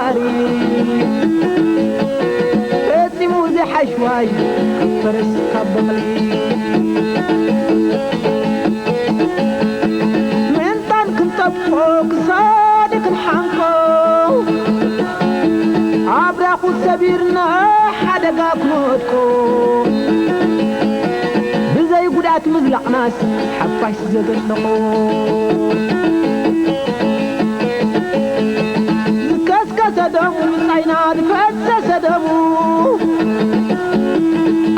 داري اتي موزي حشواي كفرس كبقلي من طنك انطبقوك صادق الحنكو عبراخو السبيرنا حدقاك نوتكو بزي قدات مزلق ناس حفاش زقلقو زكاسكا مصعينات فأسس دمو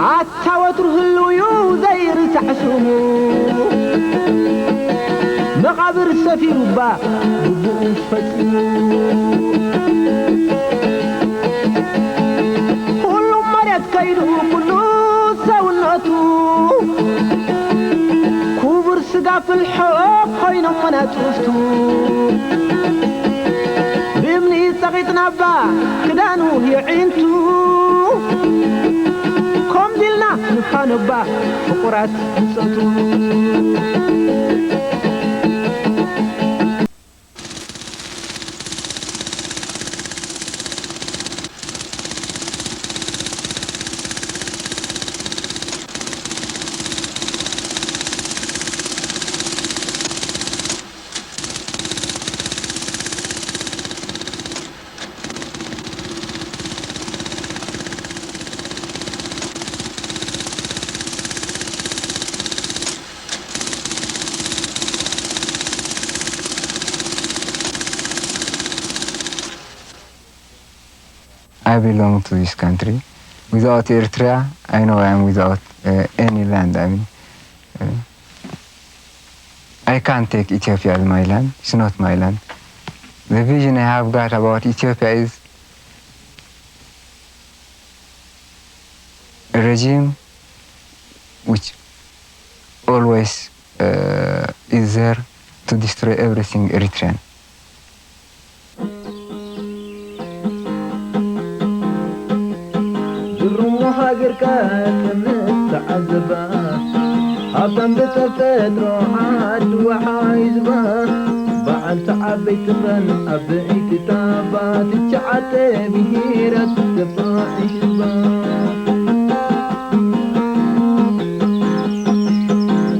عالتاوتر هلويو زي رسع سمو مقابر السفير با ببقو فتمو كلهم مريت كيدو كلو سونتو كوبر سقا في الحق خينا منات وفتو بمني سقيتنا با كدانو هي عينتو كم دلنا نخانو با فقرات نسوتو I belong to this country. Without Eritrea, I know I am without any land. I mean, I can't take Ethiopia as my land. It's not my land. The vision I have got about Ethiopia is a regime which always is there to destroy everything Eritrean. هاجر كان متعذبا حبن بتفترو عاد وحايزبا بعد تعبيت بن أبي كتابات تشعت بهيرة تفاحشبا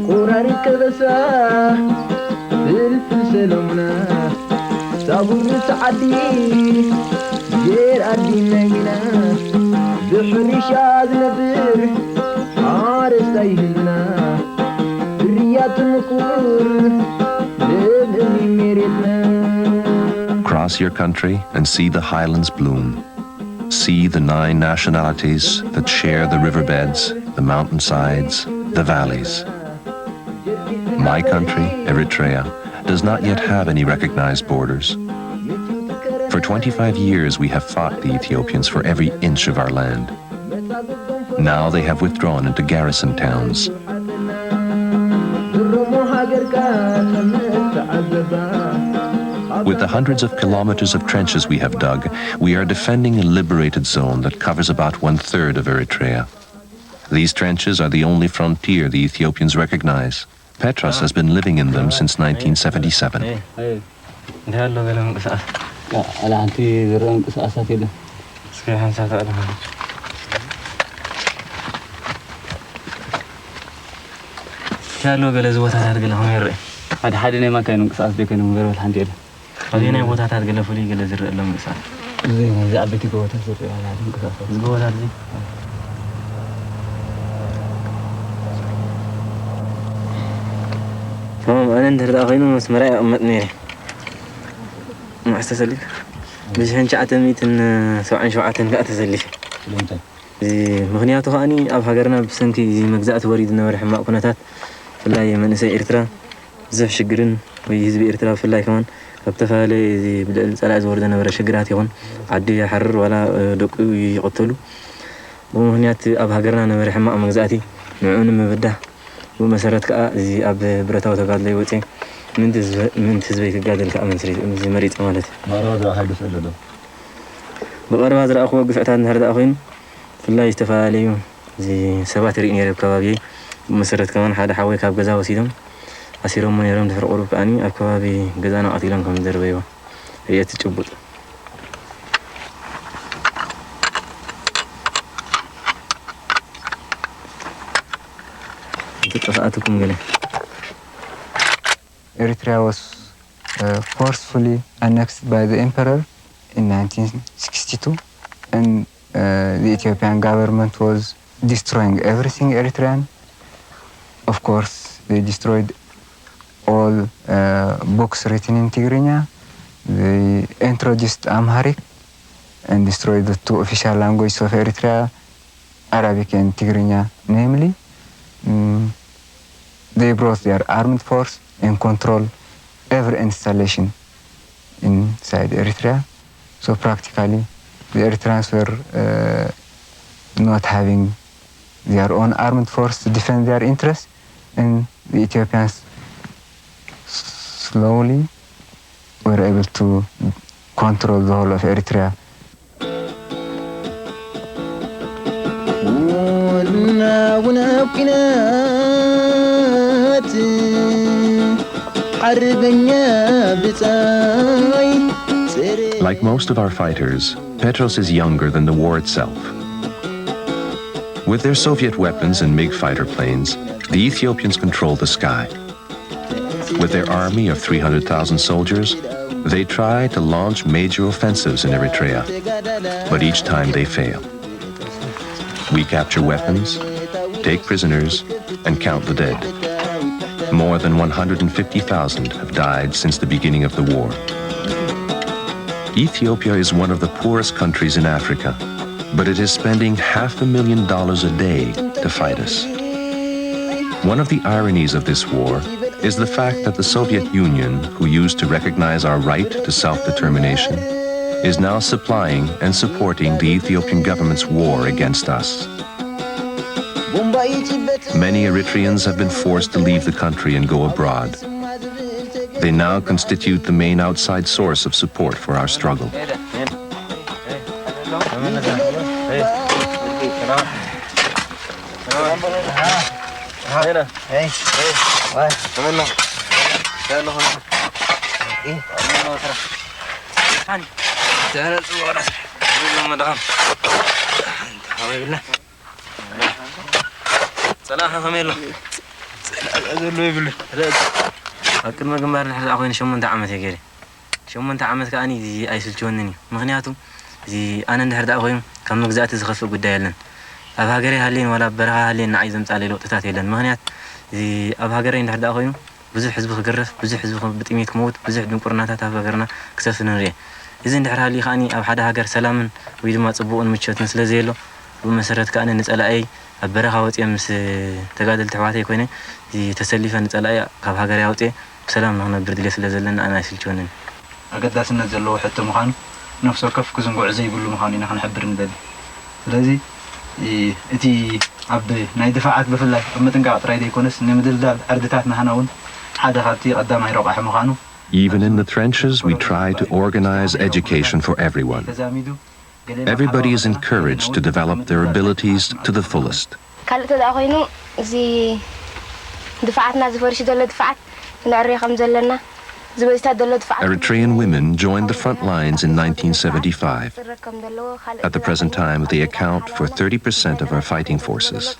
قراري كذسا بالفسلمنا صابون سعدي جير أدي نجنا بحري شاذ نبر عارس أيهلنا بريات النكور للي ميرتنا. Cross your country and see the highlands bloom. See the 9 nationalities that share the riverbeds, the mountainsides, the valleys. My country, Eritrea, does not yet have any recognized borders. For 25 years we have fought the Ethiopians for every inch of our land. Now they have withdrawn into garrison towns. With the hundreds of kilometers of trenches we have dug, we are defending a liberated zone that covers about 1/3 of Eritrea. These trenches are the only frontier the Ethiopians recognize. Petros has been living in them since 1977. على عندي درون قصاصات كده سكيهان ساتقل كالو قال زوات هتقل هم يري هذا حدنا ما كانوا قصاص دي كانوا غير الحين دي خلينا يبوت هتقل فلي قال زر لهم قصاص زي ما زعبتي قوات زر على عندي قصاص زقوات هذه تمام انا ندير داخلين مسمراي امتني ما استسلك بس هنشعتن ميتن سوعن شوعتن لا تسلف مغنياته خاني اب هاجرنا بسنتي مجزات وريد نور حما كنتات فلاي من سي إرترا زف شجرن ويزب إرترا فلاي كمان فبتفالي زي بدل سلاز وردنا ورا شجرات يكون عدي يحرر ولا دق يقتلوا ومغنيات اب هاجرنا نور حما مجزاتي نعون مبدا ومسرت كا زي اب برتاو تقاد لي وتي من تزبيك قادل كأمن سريت زي مريض مالتي مرض حاجة سلده بقرب هذا أخوة قفعتان هذا أخوين في الله يستفعليه زي 7 ريني رب كوابي مسرت كمان حدا حوي كاب جزا وسيدم أسيرهم من يرم دفر قرب أني أكوابي جزانا عطيلان كم دربيوا هي تجبط تطفأتكم قال Eritrea was forcefully annexed by the emperor in 1962, and the Ethiopian government was destroying everything Eritrean. Of course, they destroyed all books written in Tigrinya. They introduced Amharic and destroyed the two official languages of Eritrea, Arabic and Tigrinya, namely. They brought their armed force and control every installation inside Eritrea. So practically, the Eritreans were not having their own armed force to defend their interests, and the Ethiopians slowly were able to control the whole of Eritrea. Like most of our fighters, Petros is younger than the war itself. With their Soviet weapons and MiG fighter planes, the Ethiopians control the sky. With their army of 300,000 soldiers, they try to launch major offensives in Eritrea, but each time they fail. We capture weapons, take prisoners, and count the dead. More than 150,000 have died since the beginning of the war. Ethiopia is one of the poorest countries in Africa, but it is spending $500,000 a day to fight us. One of the ironies of this war is the fact that the Soviet Union, who used to recognize our right to self-determination, is now supplying and supporting the Ethiopian government's war against us. Many Eritreans have been forced to leave the country and go abroad. They now constitute the main outside source of support for our struggle. أكلم جمبار الحرة أخوين شو من دعمت يا جري شو من دعمت كأني زي أي سلطونني مغنياتهم زي أنا نهرد أخوين كم مجزات زخف قديلن أبها جري هالين ولا برها هالين عايز متعلي لقطات يلن مغنيات زي أبها جري نهرد أخوين بزح حزب خجرف بزح حزب بتقيميت موت بزح بين قرناتها أبها جرنا كسف نريه إذا نهر هالي خاني أو حدا هاجر سلام ويدو ما تصبون متشوت مثل زيلو ومسرت كأن نسأل أي أبرها وتي أمس تقادل تبعتي كوينه زي تسليفا نسأل أي كاب هاجر ياوتي سلام نحن بردليس لازلنا أنا سلجونين أقداس نزلوا حتى مخان نفسه كف كزنقع زي يقولوا مخاني نحن نحبر ندل لذي إتي عبد نايد فعات بفلا أما تنقع طريدة يكونس نمدل دال أردتاتنا هناون حدا خاتي قدام يروح مخانو. Even in the trenches, we try to organize education for everyone. Everybody is encouraged to develop their abilities to the fullest. Eritrean women joined the front lines in 1975. At the present time, they account for 30% of our fighting forces.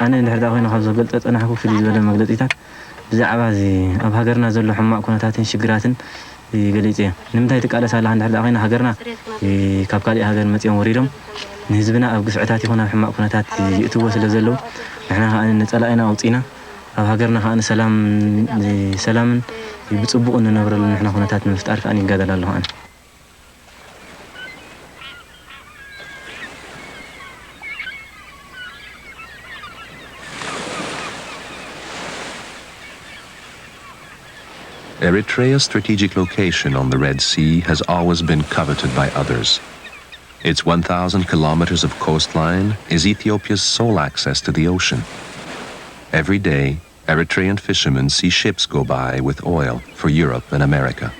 أنا نهرد أخوين خالص قلت أنا حكوا في الجبل المقدسيات بزعبة زي أب هاجرنا زلوا حماق كناتاتين شجراتين قليتين نمتى يتقال سهل عند هرد أخوين هاجرنا كابكالي هاجر متيم وريدهم نهزبنا أو قصعتاتي هنا حماق كناتات يأتوا سلزلوا إحنا نتسألنا أوطينا أب هاجرنا هان سلام سلام يبتصبوا إننا نبرر إحنا كناتات نفتار كأني قادر الله أنا. Eritrea's strategic location on the Red Sea has always been coveted by others. Its 1,000 kilometers of coastline is Ethiopia's sole access to the ocean. Every day, Eritrean fishermen see ships go by with oil for Europe and America.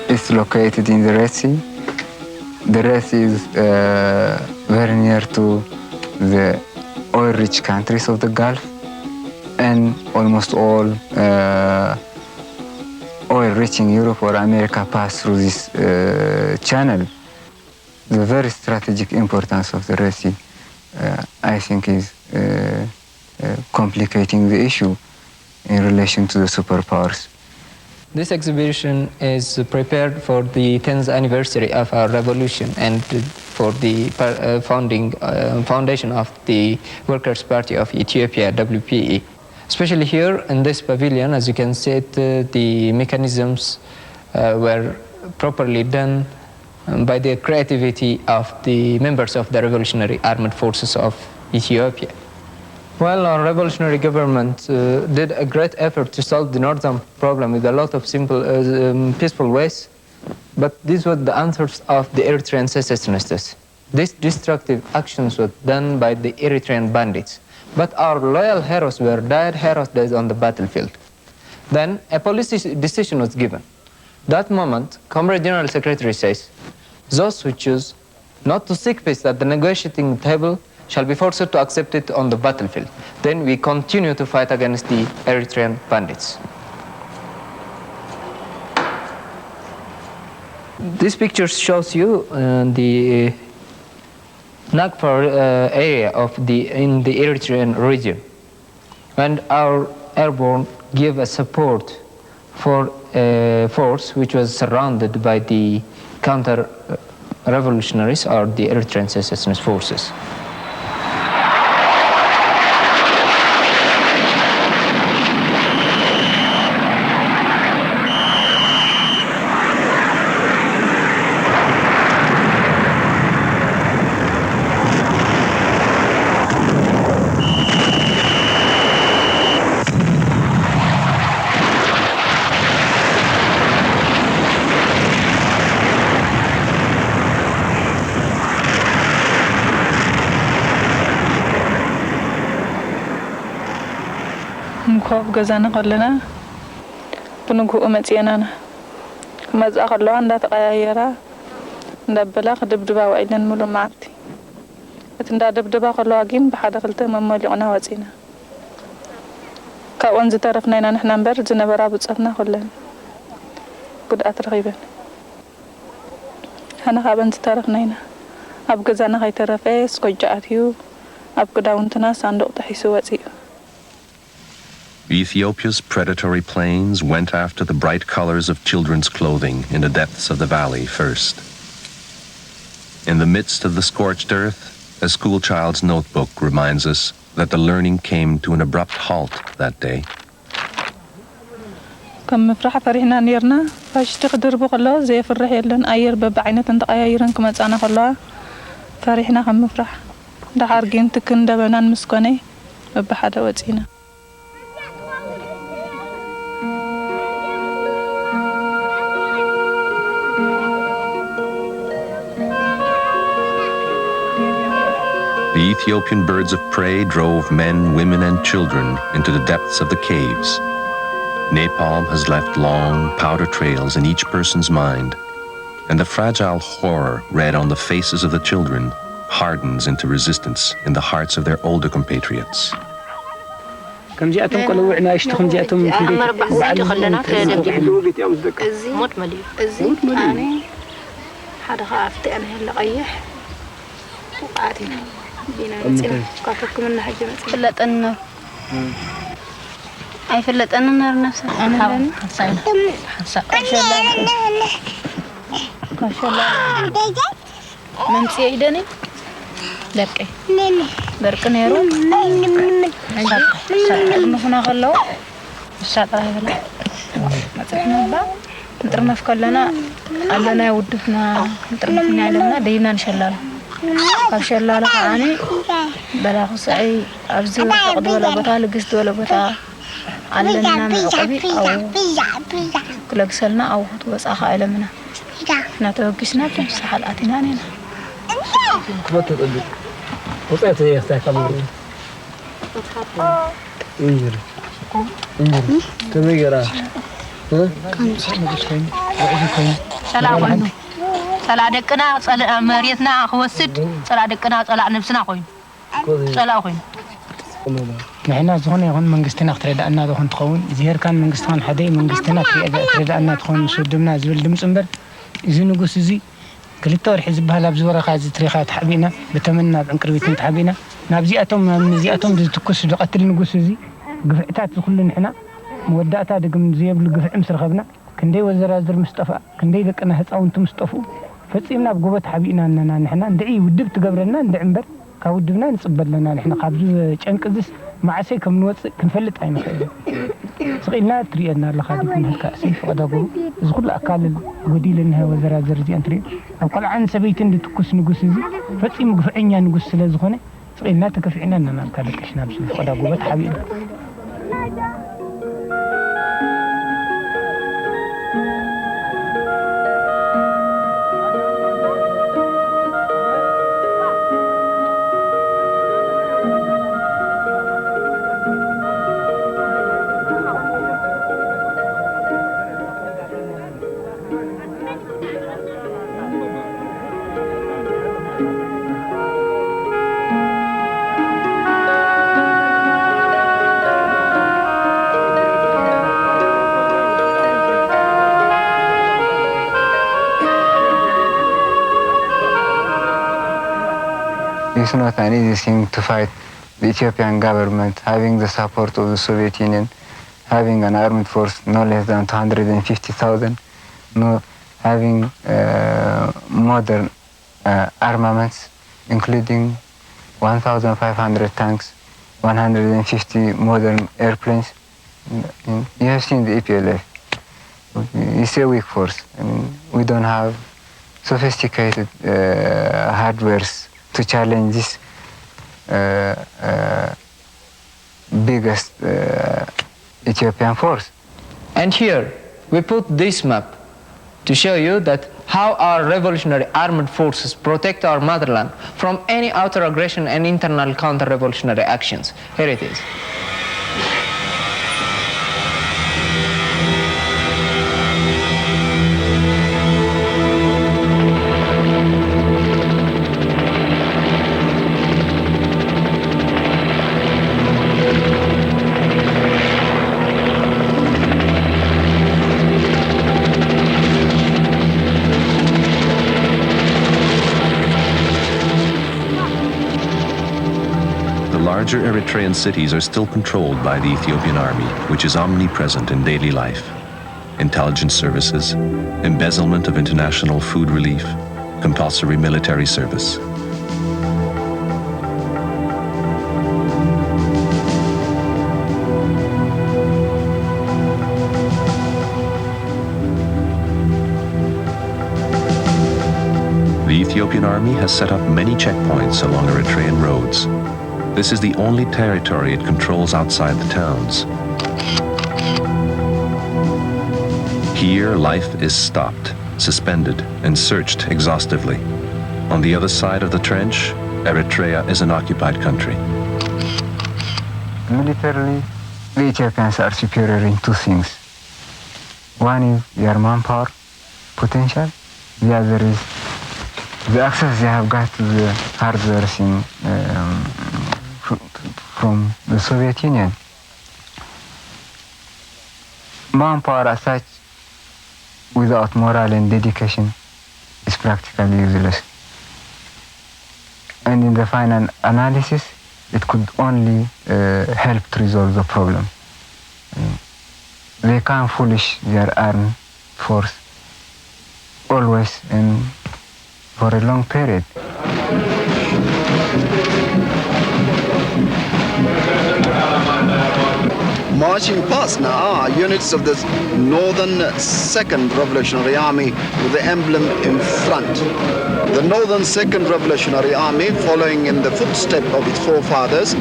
It's located in the Red Sea, The rest is very near to the oil-rich countries of the Gulf, and almost all oil rich in Europe or America pass through this channel. The very strategic importance of the Red Sea, I think, is complicating the issue in relation to the superpowers. This exhibition is prepared for the 10th anniversary of our revolution and for the foundation of the Workers' Party of Ethiopia, WPE. Especially here in this pavilion, as you can see, the mechanisms were properly done by the creativity of the members of the Revolutionary Armed Forces of Ethiopia. Well, our revolutionary government did a great effort to solve the northern problem with a lot of simple, peaceful ways, but these were the answers of the Eritrean secessionists. These destructive actions were done by the Eritrean bandits, but our loyal heroes were dead heroes dead on the battlefield. Then a policy decision was given. That moment, Comrade General Secretary says, those who choose not to seek peace at the negotiating table shall be forced to accept it on the battlefield. Then we continue to fight against the Eritrean bandits. This picture shows you the Nagpur area in the Eritrean region. And our airborne gave a support for a force which was surrounded by the counter-revolutionaries or the Eritrean secessionist forces. خوف جزانا قلنا بنقول أمتينا ما زاخلوا عندها تغييرها دبلا دبدبا وإلين ملو معتي أتندا دبدبا خلوا عجيم بحدا خلته مملينا وزينا كأنز تعرفنا إن نحن نبرد نبرا بتصفنا خلنا قد أترغيبا أنا خابن تعرفنا إن أبغى جزانا هاي تعرفه سكوجاتيو أبغى داونتنا صندوق تحسوا وزيو. Ethiopia's predatory planes went after the bright colors of children's clothing in the depths of the valley first. In the midst of the scorched earth, a schoolchild's notebook reminds us that the learning came to an abrupt halt that day. كم فرح فرحنا نيرنا فاش تقدر بقلا زي فرح يلن أير ببعينة تنتقايرن كما تانا خلا فرحنا كم فرح ده عارجين تكن ده بنان مسكوني ببحدا وزينا. The Ethiopian birds of prey drove men, women, and children into the depths of the caves. Napalm has left long powder trails in each person's mind, and the fragile horror read on the faces of the children hardens into resistance in the hearts of their older compatriots. كم جاءتم قالوا وعنا اشتكم جاءتم في بعد خلنا موت مليو أنا هذا خافت أنا هلا قيح وقاعدين بينا نسينا كافكم من حاجة فلت أنا أي فلت أنا نار نفسها أنا حسين ما شاء الله ما شاء الله من سيدني لكن بركن يروح ما هنا خلوا الشاطر هذا ما تعرفنا بقى نترمى في كلنا علنا يودفنا نترمى في نعلمنا دينا نشلل كشلل خاني بلا خصعي أرزو فقد ولا بتا لقست ولا بتا علنا معقبي أو كل قسلنا أو بس أخا علمنا نتوقسنا بمسح الأتينا هنا كبرت تقدر وطيت هي اختك كمان انجر كم يقرا ها سلام عليكم صلاة دقنا صلاة مريتنا خوسد صلاة دقنا صلاة نفسنا خوين صلاة خوين نحن زغنا يكون منجستنا اختردنا دخون تخون زهير كان منجستان حدي منجستنا اختردنا تخون سودمنا زبل دمس امبر إذا نقول سزي قلتور حزب هلا بزورة خاز تريخات حبينا بتمنى بعنكرويتنا تحبينا نابزياتهم من زياتهم تكس قتل نقول سزي قفعتات كل نحنا مودعتا دقم زيب القفع مسرخبنا كندي وزرازر مصطفى كندي دقنا هصاونت مصطفو فصيمنا بقوبت حبينا اننا نحنا ندعي ودب تقبرنا ندعنبر كودبنا نصبر لنا نحنا قابز ጨንቅዝስ ማዕሰይ ከም ንወፅእ ክንፈልጥ ኣይንኽእል ስቂልና ትሪአና ኣለኻ ድኩም ህልካእሲ ፈቀዳጎ እዚ ኩሉ ኣካል ጎዲልና ወዘራዘር እዚአን ትሪእ ኣብ ቆልዓን ሰበይትን ድትኩስ ንጉስ እዚ ፈፂሙ ግፍዐኛ ንጉስ ስለ ዝኾነ ስቂልና ተከፊዕና እንና ካልቀሽና ብስ ፈቀዳጎበት ሓቢና It's not an easy thing to fight the Ethiopian government, having the support of the Soviet Union, having an armed force no less than 250,000, having modern armaments, including 1,500 tanks, 150 modern airplanes. You have seen the EPLF. It's a weak force. I mean, we don't have sophisticated hardwares to challenge this biggest Ethiopian force. And here we put this map to show you that how our revolutionary armed forces protect our motherland from any outer aggression and internal counter-revolutionary actions. Here it is. Larger Eritrean cities are still controlled by the Ethiopian army, which is omnipresent in daily life. Intelligence services, embezzlement of international food relief, compulsory military service. The Ethiopian army has set up many checkpoints along Eritrean roads. This is the only territory it controls outside the towns. Here, life is stopped, suspended, and searched exhaustively. On the other side of the trench, Eritrea is an occupied country. Militarily, the Ethiopians are superior in two things. One is their manpower potential. The other is the access they have got to the hardware from the Soviet Union. Manpower as such, without morale and dedication, is practically useless. And in the final analysis, it could only help to resolve the problem. They can't foolish their armed force always and for a long period. Marching past now are units of the Northern 2nd Revolutionary Army with the emblem in front. The Northern 2nd Revolutionary Army, following in the footsteps of its forefathers,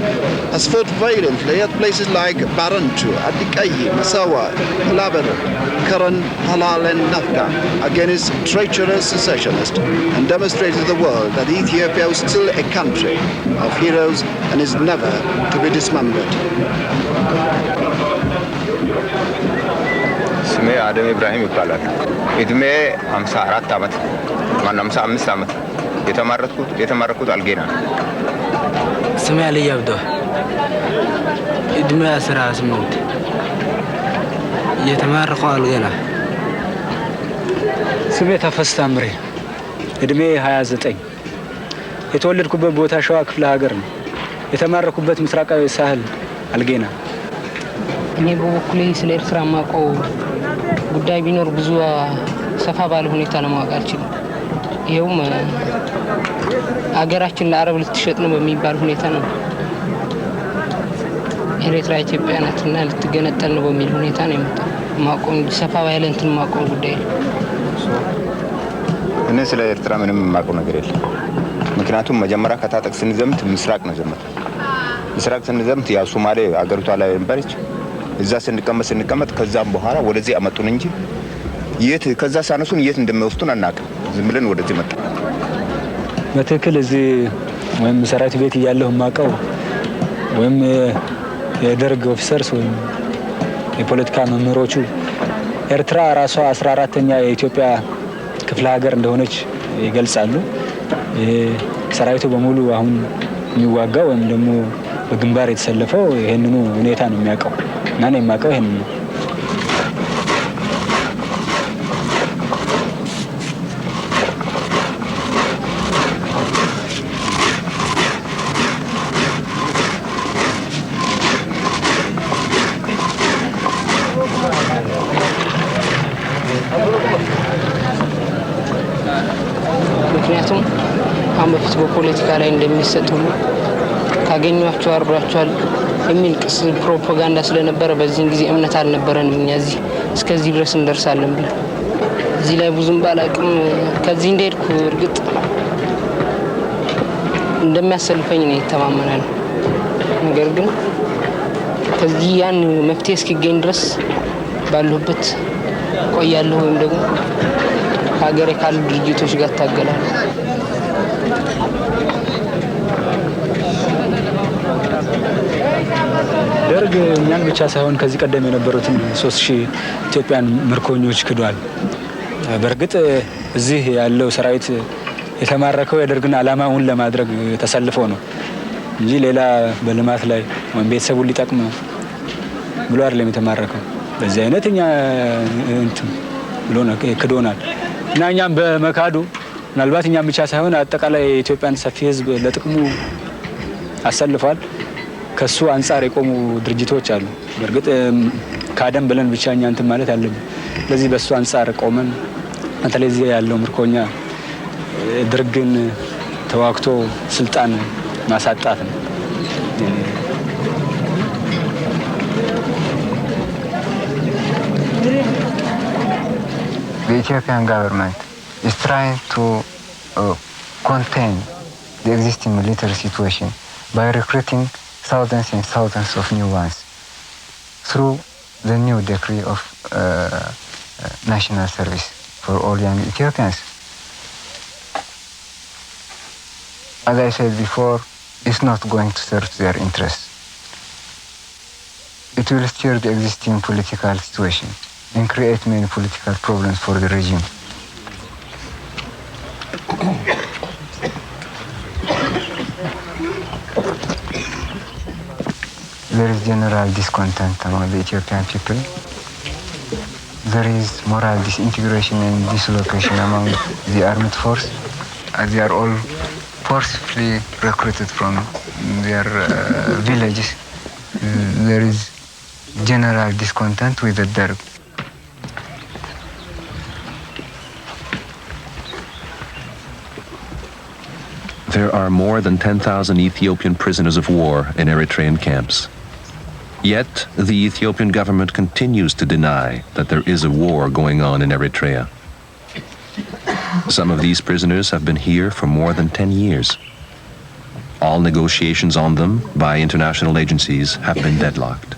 has fought valiantly at places like Barantu, Adikayi, Masawa, Labar, Karan, Halal and Nafka against treacherous secessionists and demonstrated to the world that Ethiopia is still a country of heroes and is never to be dismembered. ስሜ አደም ኢብራሂም ይባላል። እድሜ 54 ዓመት ማን 55 ዓመት የተማረኩት አልጌና ስሜ አሊ አብዶ እድሜ 18 የተማረኩ አልጌና ስሜ ተፈስታምሬ እድሜ 29 የተወለድኩበት ቦታ ሸዋ ክፍለ ሀገር ነው። የተማረኩበት ምስራቃዊ ሳህል አልጌና። እኔ በበኩሌ ስለ ኤርትራ ማውቀው ጉዳይ ቢኖር ብዙ ሰፋ ባለ ሁኔታ ለማወቅ አልችልም። ይኸውም አገራችን ለአረብ ልትሸጥ ነው በሚባል ሁኔታ ነው። ኤርትራ ኢትዮጵያ ናትና ልትገነጠል ነው በሚል ሁኔታ ነው የመጣው። ማውቀው ሰፋ ባለ እንትን ማውቀው ጉዳይ እኔ ስለ ኤርትራ ምንም የማውቀው ነገር የለም። ምክንያቱም መጀመሪያ ከታጠቅ ስንዘምት ምስራቅ ነው ዘመት ምስራቅ ስንዘምት ያው ሶማሌ አገሪቷ ላይ ነበረች። እዛ ስንቀመጥ ከዛም በኋላ ወደዚህ አመጡን እንጂ የት ከዛ ሳነሱን የት እንደሚወስዱን አናውቅም። ዝም ብለን ወደዚህ መጣ። በትክክል እዚህ ወይም ሰራዊት ቤት እያለሁ የማውቀው ወይም የደርግ ኦፊሰርስ ወይም የፖለቲካ መምህሮቹ ኤርትራ ራሷ 14ኛ የኢትዮጵያ ክፍለ ሀገር እንደሆነች ይገልጻሉ። ሰራዊቱ በሙሉ አሁን የሚዋጋው ወይም ደግሞ በግንባር የተሰለፈው ይሄንኑ ሁኔታ ነው የሚያውቀው እና ነው የማውቀው ይሄን ነው። ምክንያቱም አሁን በፊት በፖለቲካ ላይ እንደሚሰጥ ሁሉ ካገኟቸው አርዷቸዋል የሚል ቅስ ፕሮፓጋንዳ ስለነበረ በዚህን ጊዜ እምነት አልነበረንም። እኛ እስከዚህ ድረስ እንደርሳለን ብለን እዚህ ላይ ብዙም ባላቅም ከዚህ እንደሄድኩ እርግጥ እንደሚያሰልፈኝ ነው የተማመናል። ነገር ግን ከዚህ ያን መፍትሄ እስኪገኝ ድረስ ባለሁበት ቆያለሁ ወይም ደግሞ ሀገሬ ካሉ ድርጅቶች ጋር ታገላለሁ። ደርግ እኛን ብቻ ሳይሆን ከዚህ ቀደም የነበሩትን 3000 ኢትዮጵያን ምርኮኞች ክዷል። በእርግጥ እዚህ ያለው ሰራዊት የተማረከው የደርግን ዓላማውን ለማድረግ ተሰልፎ ነው እንጂ ሌላ በልማት ላይ ወይም ቤተሰቡን ሊጠቅም ብሎ አይደለም የተማረከው። በዚህ አይነት እኛ እንትን ብሎ ክዶናል እና እኛም በመካዱ ምናልባት እኛም ብቻ ሳይሆን አጠቃላይ የኢትዮጵያን ሰፊ ሕዝብ ለጥቅሙ አሰልፏል። ከሱ አንጻር የቆሙ ድርጅቶች አሉ። በእርግጥ ካደም ብለን ብቻ እኛ እንትን ማለት አለብን። ስለዚህ በሱ አንጻር ቆመን በተለይ እዚህ ያለው ምርኮኛ ድርግን ተዋግቶ ስልጣን ማሳጣት ነው። The Ethiopian government is trying to contain the existing military situation by recruiting thousands and thousands of new ones through the new decree of national service for all young Ethiopians. As I said before, it's not going to serve their interests. It will steer the existing political situation and create many political problems for the regime. There is general discontent among the Ethiopian people. There is moral disintegration and dislocation among the armed force. They are all forcibly recruited from their villages. There is general discontent with the Derg. There are more than 10,000 Ethiopian prisoners of war in Eritrean camps. Yet, the Ethiopian government continues to deny that there is a war going on in Eritrea. Some of these prisoners have been here for more than 10 years. All negotiations on them by international agencies have been deadlocked.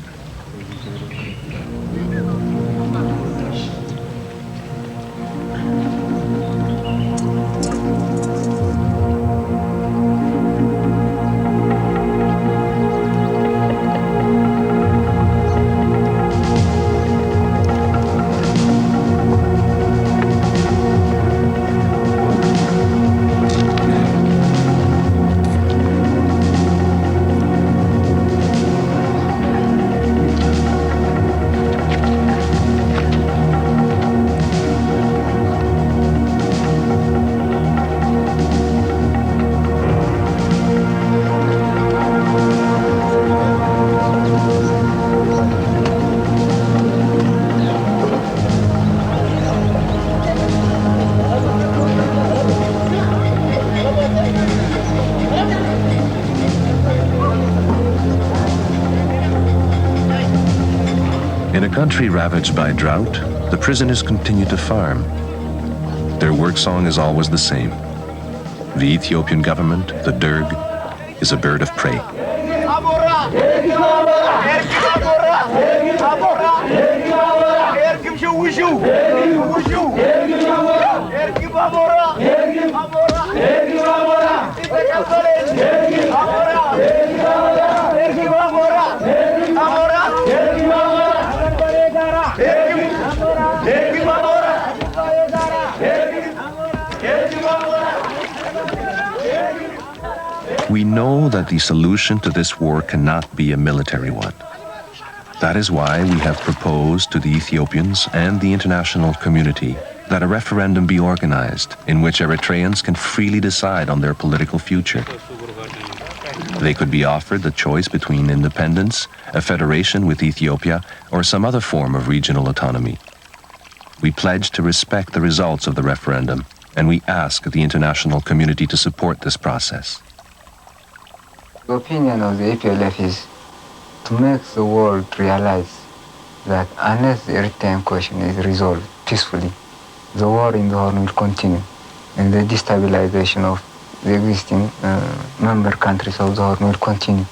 country ravaged by drought, the prisoners continue to farm. Their work song is always the same. The Ethiopian government, the Derg, is a bird of prey. We know that the solution to this war cannot be a military one. That is why we have proposed to the Ethiopians and the international community that a referendum be organized in which Eritreans can freely decide on their political future. They could be offered the choice between independence, a federation with Ethiopia, or some other form of regional autonomy. We pledge to respect the results of the referendum, and we ask the international community to support this process. The opinion of the EPLF is to make the world realize that unless the Eritrean question is resolved peacefully, the war in the Horn will continue, and the destabilization of the existing member countries of the Horn will continue.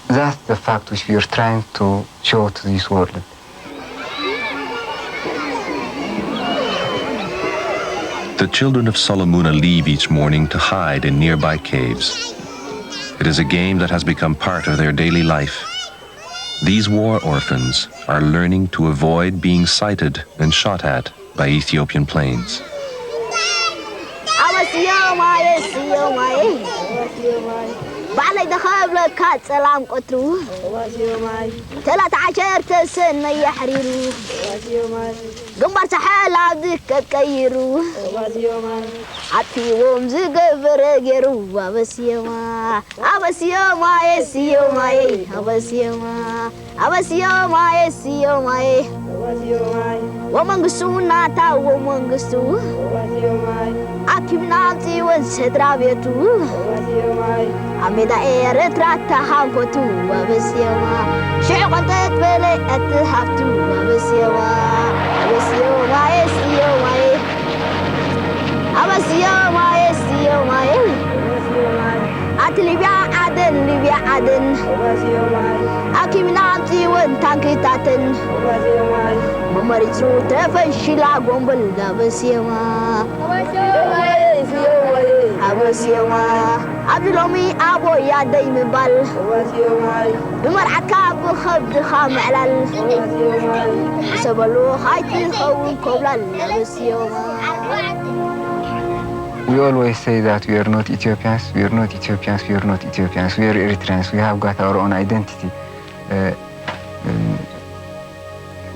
That's the fact which we are trying to show to this world. The children of Solomuna leave each morning to hide in nearby caves. It is a game that has become part of their daily life. These war orphans are learning to avoid being sighted and shot at by Ethiopian planes. بعلي دخاب لك سلام قطرو ثلاث عشر تسن يحريرو قمر سحال عبدك كيرو عطي ومز قبر جرو أبس يوما أبس يوما يس يوما أبس يوما أبس يوما يس يوما ومن قصونا تا ومن قصو أكيم نامتي ونسدرا بيتو أميدا إيرترا تهانكوتو أبس يوما شعب أنت تبلي أتهافتو أبس يوما أبس يوما يس يوما أبس يوما يس يوما أتلي بيا عدن أكيم نامتي وانتانكي تاتن ممرجو تفشلا قنبل أبس يوما أبس يوما عبدالومي أبو يا دايم بال بمرعك أبو خبز خام علال سبلو هايتي خوم كبلال أبس يوما. We always say that we are not Ethiopians, we are not Ethiopians, we are not Ethiopians, we are Eritreans, we have got our own identity.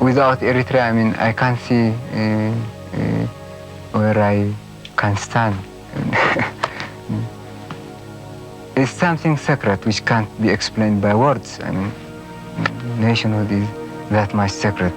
Without Eritrea, I mean, I can't see where I can stand. It's something sacred which can't be explained by words. I mean, nationhood is that much sacred.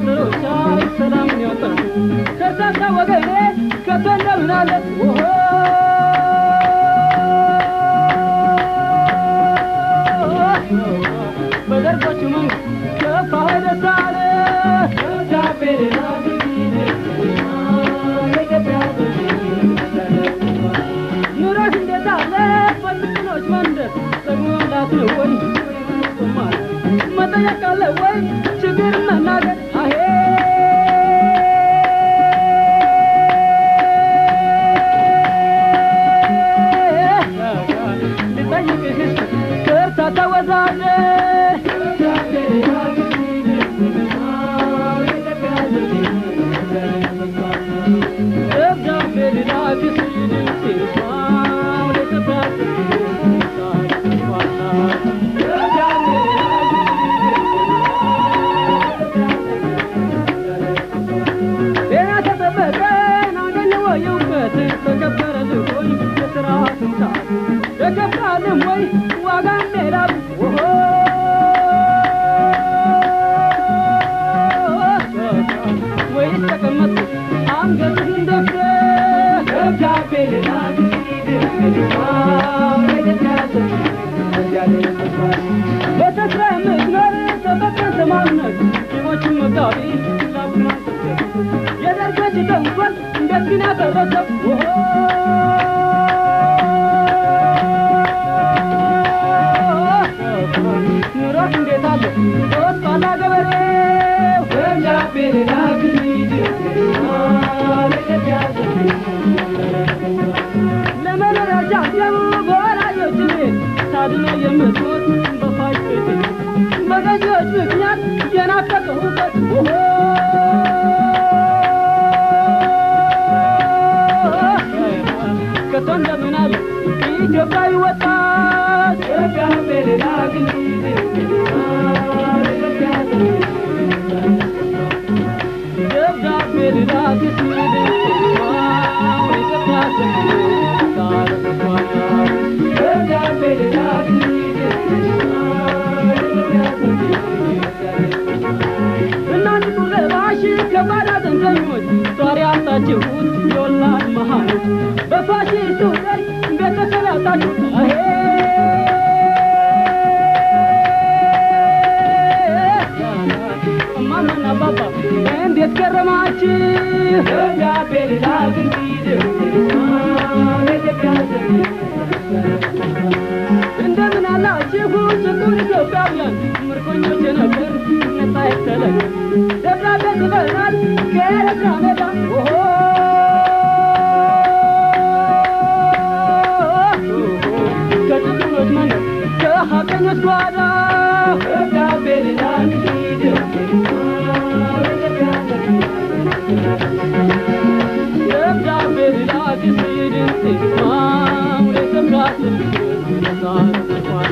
Selam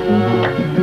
Thank you.